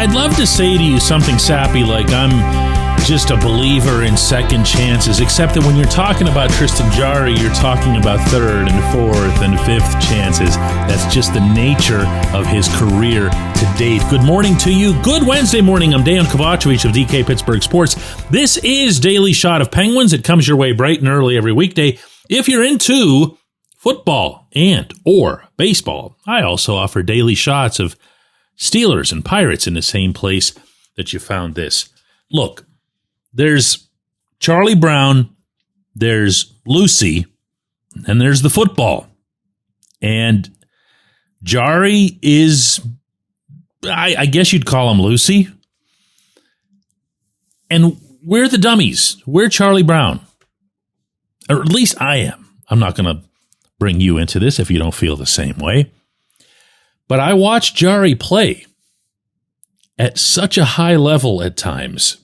I'd love to say to you something sappy like I'm just a believer in second chances, except that when you're talking about Tristan Jarry, you're talking about third and fourth and fifth chances. That's just the nature of his career to date. Good morning to you. Good Wednesday morning. I'm Dejan Kovacevic of DK Pittsburgh Sports. This is Daily Shot of Penguins. It comes your way bright and early every weekday. If you're into football and or baseball, I also offer daily shots of Steelers and Pirates in the same place that you found this. Look, there's Charlie Brown, there's Lucy, and there's the football. And Jarry is, I guess you'd call him Lucy. And we're the dummies. We're Charlie Brown. Or at least I am. I'm not going to bring you into this if you don't feel the same way. But I watched Jarry play at such a high level at times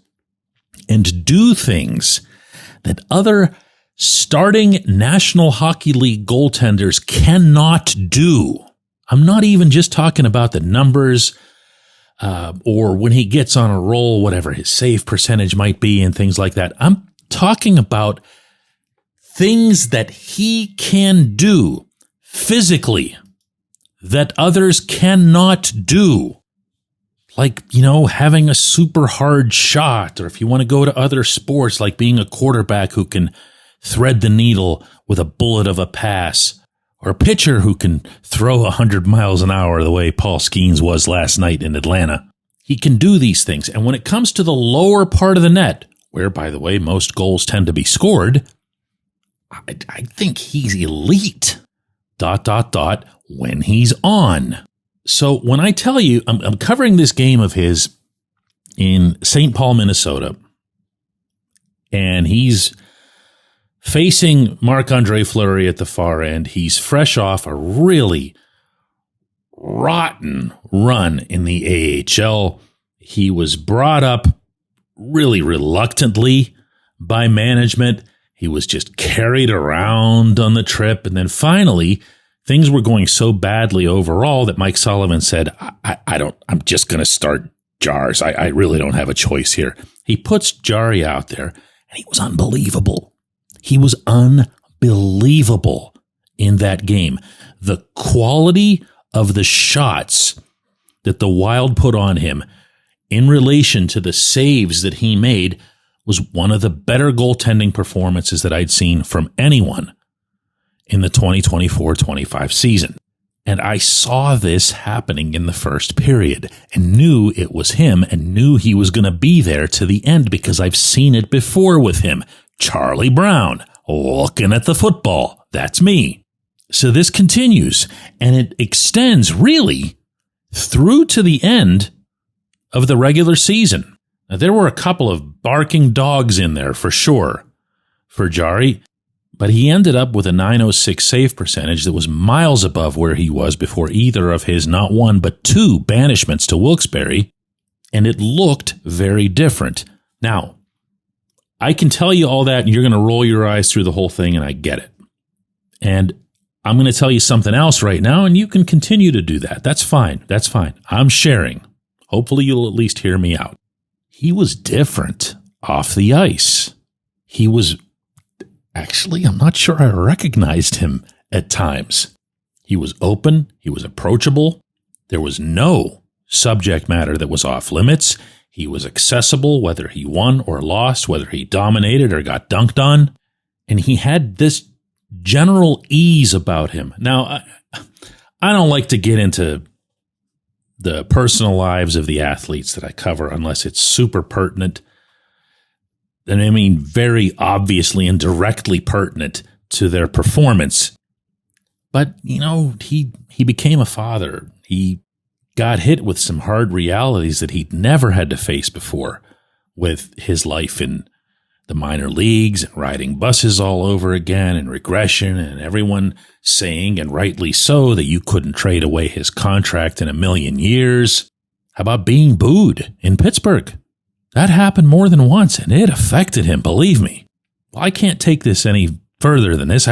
and do things that other starting National Hockey League goaltenders cannot do. I'm not even just talking about the numbers or when he gets on a roll, whatever his save percentage might be and things like that. I'm talking about things that he can do physically that others cannot do. Like, having a super hard shot, or if you want to go to other sports, like being a quarterback who can thread the needle with a bullet of a pass, or a pitcher who can throw 100 miles an hour the way Paul Skeens was last night in Atlanta. He can do these things. And when it comes to the lower part of the net, where, by the way, most goals tend to be scored, I think he's elite. ... when he's on. So when I tell you, I'm covering this game of his in St. Paul, Minnesota, and he's facing Marc-Andre Fleury at the far end. He's fresh off a really rotten run in the AHL. He was brought up really reluctantly by management. He was just carried around on the trip, and then finally things were going so badly overall that Mike Sullivan said, I'm just going to start Jars. I really don't have a choice here. He puts Jarry out there, and he was unbelievable. He was unbelievable in that game. The quality of the shots that the Wild put on him in relation to the saves that he made was one of the better goaltending performances that I'd seen from anyone in the 2024-25 season. And I saw this happening in the first period and knew it was him and knew he was going to be there to the end because I've seen it before with him. Charlie Brown, looking at the football. That's me. So this continues, and it extends really through to the end of the regular season. Now, there were a couple of barking dogs in there for sure for Jarry, but he ended up with a .906 save percentage that was miles above where he was before either of his not one but two banishments to Wilkes-Barre, and it looked very different. Now, I can tell you all that, and you're going to roll your eyes through the whole thing, and I get it. And I'm going to tell you something else right now, and you can continue to do that. That's fine. That's fine. I'm sharing. Hopefully you'll at least hear me out. He was different off the ice. He was actually, I'm not sure I recognized him at times. He was open. He was approachable. There was no subject matter that was off limits. He was accessible, whether he won or lost, whether he dominated or got dunked on. And he had this general ease about him. Now, I don't like to get into the personal lives of the athletes that I cover unless it's super pertinent. And I mean very obviously and directly pertinent to their performance. But, he became a father. He got hit with some hard realities that he'd never had to face before with his life in the minor leagues and riding buses all over again and regression and everyone saying, and rightly so, that you couldn't trade away his contract in a million years. How about being booed in Pittsburgh? That happened more than once, and it affected him, believe me. Well, I can't take this any further than this.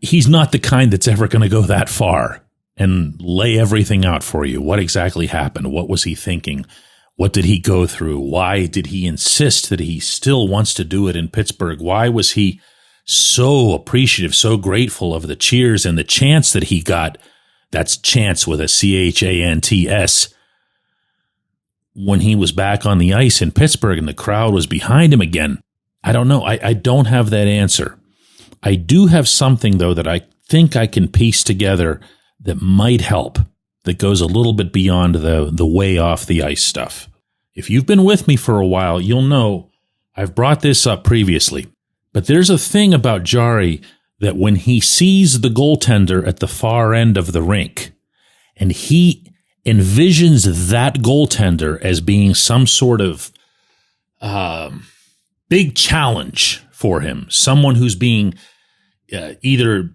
He's not the kind that's ever going to go that far and lay everything out for you. What exactly happened? What was he thinking? What did he go through? Why did he insist that he still wants to do it in Pittsburgh? Why was he so appreciative, so grateful of the cheers and the chants that he got? That's chants with a CHANTS. When he was back on the ice in Pittsburgh and the crowd was behind him again. I don't know. I don't have that answer. I do have something, though, that I think I can piece together that might help, that goes a little bit beyond the way off the ice stuff. If you've been with me for a while, you'll know I've brought this up previously. But there's a thing about Jarry that when he sees the goaltender at the far end of the rink, and he envisions that goaltender as being some sort of big challenge for him, someone who's being either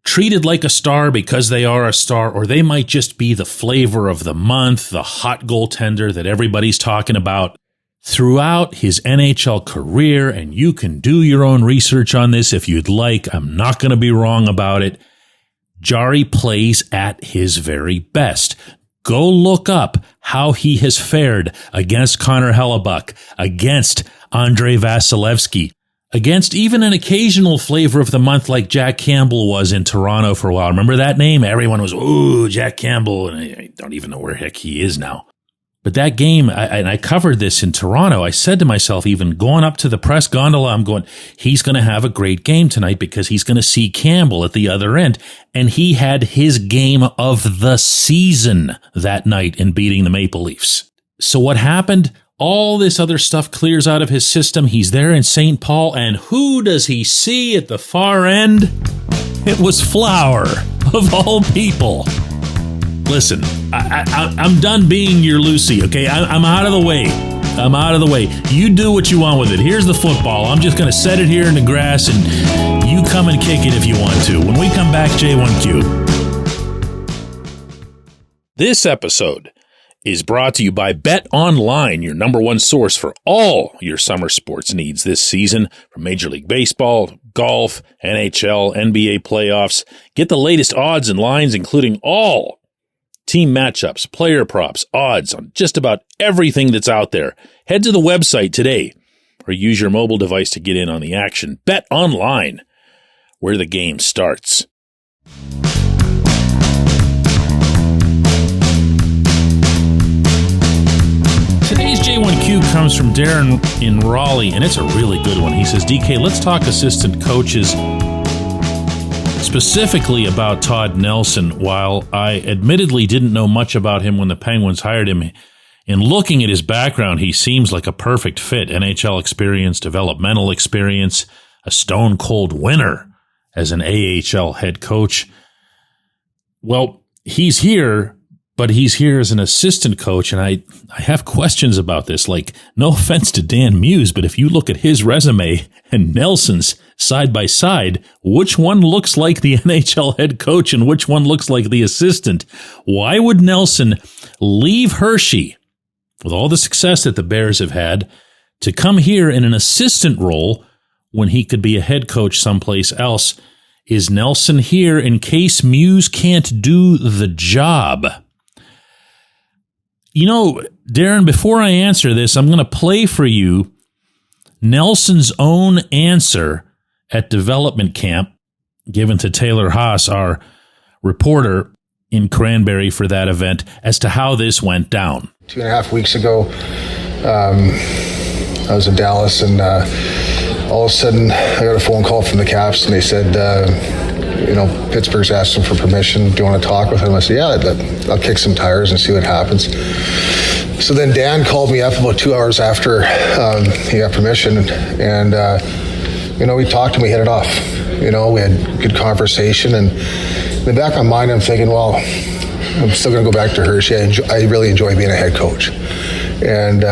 treated like a star because they are a star, or they might just be the flavor of the month, the hot goaltender that everybody's talking about. Throughout his NHL career, and you can do your own research on this if you'd like, I'm not going to be wrong about it, Jarry plays at his very best. Go look up how he has fared against Connor Hellebuck, against Andrei Vasilevsky, against even an occasional flavor of the month like Jack Campbell was in Toronto for a while. Remember that name? Everyone was, ooh, Jack Campbell, and I don't even know where heck he is now. But that game, and I covered this in Toronto, I said to myself, even going up to the press gondola, I'm going, he's going to have a great game tonight because he's going to see Campbell at the other end. And he had his game of the season that night in beating the Maple Leafs. So what happened? All this other stuff clears out of his system. He's there in St. Paul, and who does he see at the far end? It was Flower, of all people. Listen, I'm done being your Lucy, okay? I'm out of the way. I'm out of the way. You do what you want with it. Here's the football. I'm just going to set it here in the grass, and you come and kick it if you want to. When we come back, J1Q. This episode is brought to you by Bet Online, your number one source for all your summer sports needs this season, from Major League Baseball, golf, NHL, NBA playoffs. Get the latest odds and lines, including all team matchups, player props, odds on just about everything that's out there. Head to the website today or use your mobile device to get in on the action. Bet Online, where the game starts. Today's J1Q comes from Darren in Raleigh, and it's a really good one. He says, DK, let's talk assistant coaches, specifically about Todd Nelson. While I admittedly didn't know much about him when the Penguins hired him, in looking at his background, he seems like a perfect fit. NHL experience, developmental experience, a stone-cold winner as an AHL head coach. Well, he's here, but he's here as an assistant coach, and I have questions about this. Like, no offense to Dan Muse, but if you look at his resume and Nelson's side by side, which one looks like the NHL head coach and which one looks like the assistant? Why would Nelson leave Hershey, with all the success that the Bears have had, to come here in an assistant role when he could be a head coach someplace else? Is Nelson here in case Muse can't do the job? You know, Darren, before I answer this, I'm going to play for you Nelson's own answer at development camp, given to Taylor Haas, our reporter in Cranberry for that event, as to how this went down. 2.5 weeks ago, I was in Dallas, and all of a sudden I got a phone call from the Caps, and they said, Pittsburgh's asking for permission. Do you want to talk with him? I said, yeah, I'll kick some tires and see what happens. So then Dan called me up about 2 hours after he got permission, and we talked and we hit it off. We had good conversation, and in the back of my mind, I'm thinking, well, I'm still going to go back to Hershey. I really enjoy being a head coach. And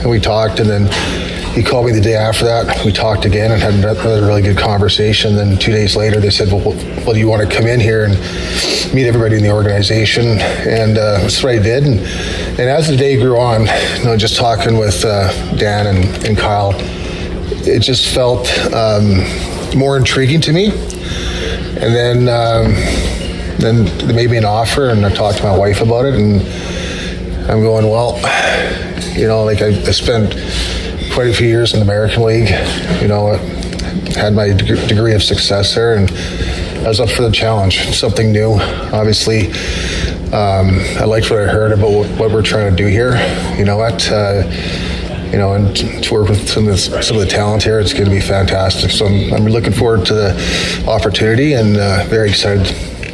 we talked, and then he called me the day after that. We talked again and had another really good conversation. Then 2 days later, they said, well, do you want to come in here and meet everybody in the organization? And that's what I did. And as the day grew on, just talking with Dan and Kyle, it just felt more intriguing to me. And then then they made me an offer, and I talked to my wife about it, and I'm going, well, like I spent quite a few years in the American League, had my degree of success there, and I was up for the challenge, something new. Obviously, I liked what I heard about what we're trying to do here. And to work with some of the talent here, it's going to be fantastic. So I'm looking forward to the opportunity, and very excited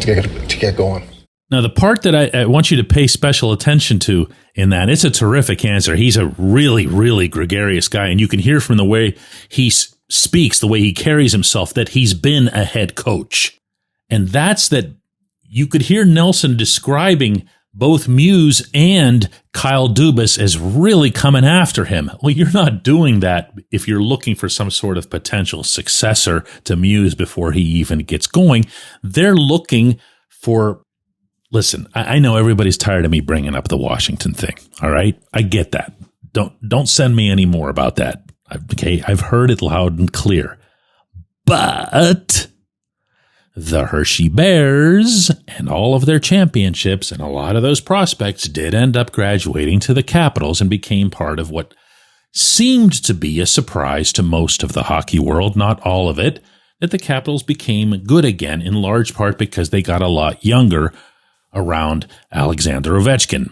to get going. Now, the part that I want you to pay special attention to in that, it's a terrific answer. He's a really, really gregarious guy, and you can hear from the way he speaks, the way he carries himself, that he's been a head coach. And that's that you could hear Nelson describing both Muse and Kyle Dubas as really coming after him. Well, you're not doing that if you're looking for some sort of potential successor to Muse before he even gets going. They're looking for, listen, I know everybody's tired of me bringing up the Washington thing. All right. I get that. Don't send me any more about that. Okay. I've heard it loud and clear, but the Hershey Bears and all of their championships and a lot of those prospects did end up graduating to the Capitals and became part of what seemed to be a surprise to most of the hockey world, not all of it, that the Capitals became good again, in large part because they got a lot younger around Alexander Ovechkin.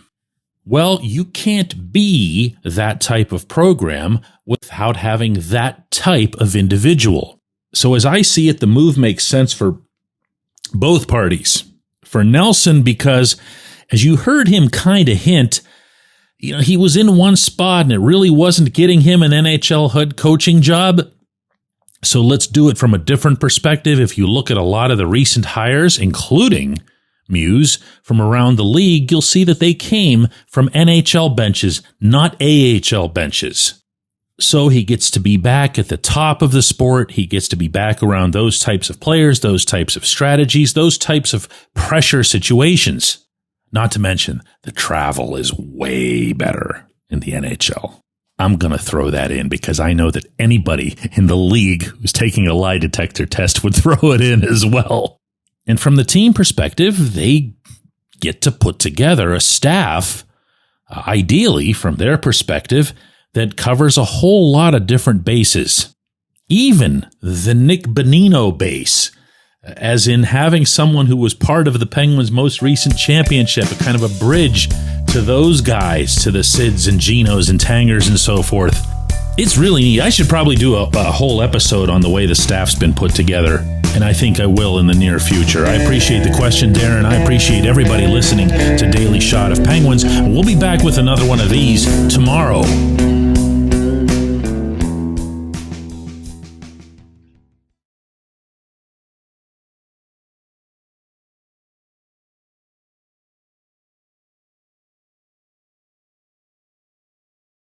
Well, you can't be that type of program without having that type of individual. So as I see it, the move makes sense for both parties. For Nelson, because as you heard him kind of hint, he was in one spot and it really wasn't getting him an NHL head coaching job. So let's do it from a different perspective. If you look at a lot of the recent hires, including Muse from around the league, you'll see that they came from NHL benches, not AHL benches. So he gets to be back at the top of the sport. He gets to be back around those types of players, those types of strategies, those types of pressure situations. Not to mention the travel is way better in the NHL. I'm going to throw that in because I know that anybody in the league who's taking a lie detector test would throw it in as well. And from the team perspective, they get to put together a staff, ideally from their perspective, that covers a whole lot of different bases. Even the Nick Bonino base, as in having someone who was part of the Penguins' most recent championship, a kind of a bridge to those guys, to the Sids and Ginos and Tangers and so forth. It's really neat. I should probably do a whole episode on the way the staff's been put together, and I think I will in the near future. I appreciate the question, Darren. I appreciate everybody listening to Daily Shot of Penguins. We'll be back with another one of these tomorrow.